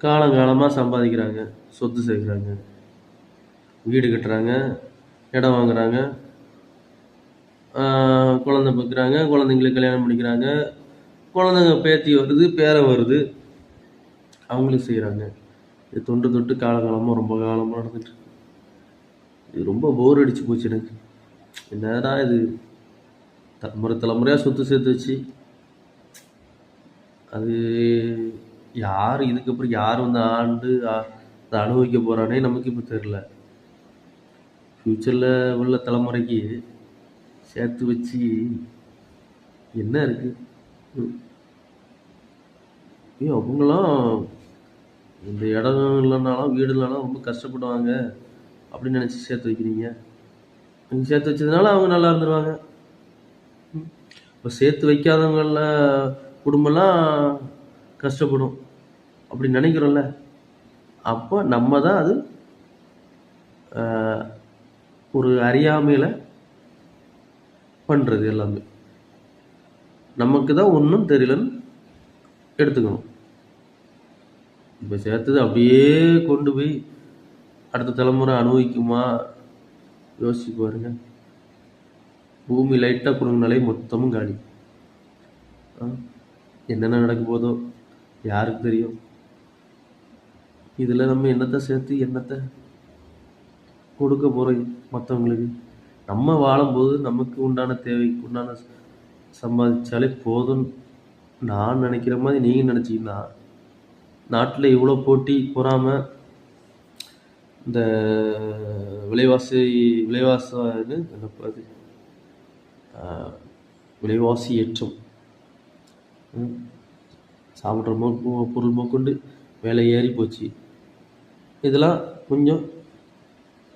காலங்காலமாக சம்பாதிக்கிறாங்க, சொத்து சேர்க்குறாங்க, வீடு கட்டுறாங்க, இடம் வாங்குறாங்க, குழந்தை பெக்குறாங்க, குழந்தைங்களுக்கு கல்யாணம் பண்ணிக்கிறாங்க, குழந்தைங்க பேத்தி வருது, பேரன் வருது, அவங்களுக்கு செய்கிறாங்க. இது தொன்று தொட்டு காலகாலமாக ரொம்ப காலமாக நடந்துட்டு இருக்கு. இது ரொம்ப போர் அடிச்சு போச்சு எனக்கு. என்னடா இது, தலைமுறை தலைமுறையாக சொத்து சேர்த்து வச்சு அது யார் இதுக்கப்புறம் யார் வந்து ஆண்டு அதை அனுபவிக்க போகிறானே நமக்கு இப்போ தெரில. ஃப்யூச்சரில் உள்ள தலைமுறைக்கு சேர்த்து வச்சு என்ன இருக்குது? ஐயோ, அவங்களாம் இந்த இடம் இல்லைனாலும் வீடு இல்லைனாலும் ரொம்ப கஷ்டப்படுவாங்க அப்படின்னு நினச்சி சேர்த்து வைக்கிறீங்க. நீங்கள் சேர்த்து வச்சதுனால அவங்க நல்லா இருந்துருவாங்க. இப்போ சேர்த்து வைக்காதவங்கள குடும்பம்லாம் கஷ்டப்படும் அப்படி நினைக்கிறோம்ல, அப்போ நம்ம தான் அது ஒரு அறியாமையில் பண்ணுறது எல்லாமே. நமக்கு தான் ஒன்றும் தெரியலன்னு எடுத்துக்கணும். இப்போ சேர்த்தது அப்படியே கொண்டு போய் அடுத்த தலைமுறை அனுபவிக்குமா யோசிச்சு பாருங்க. பூமி லைட்டாக கொடுங்கனாலே மொத்தமும் காலி. என்னென்ன நடக்க போதோ யாருக்கு தெரியும்? இதில் நம்ம என்னத்தை சேர்த்து என்னத்தை கொடுக்க போகிறோம் மற்றவங்களுக்கு? நம்ம வாழும்போது நமக்கு உண்டான தேவைக்கு உண்டான சம்பாதிச்சாலே போதும்னு நான் நினைக்கிற மாதிரி நீங்கள் நினச்சிங்கன்னா, நாட்டில் இவ்வளோ போட்டி பொறாமை, இந்த விலைவாசி ஏற்றம், சாப்பிட்ற பொருள் மேற்கொண்டு விலை ஏறி போச்சு. இதெல்லாம் கொஞ்சம்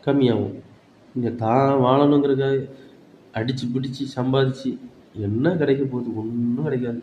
கம்மியாகும். இங்கே தான் வாழணுங்கிறதுக்காக அடித்து பிடிச்சி சம்பாதிச்சு என்ன கிடைக்க போகுது? ஒன்றும் கிடைக்காது.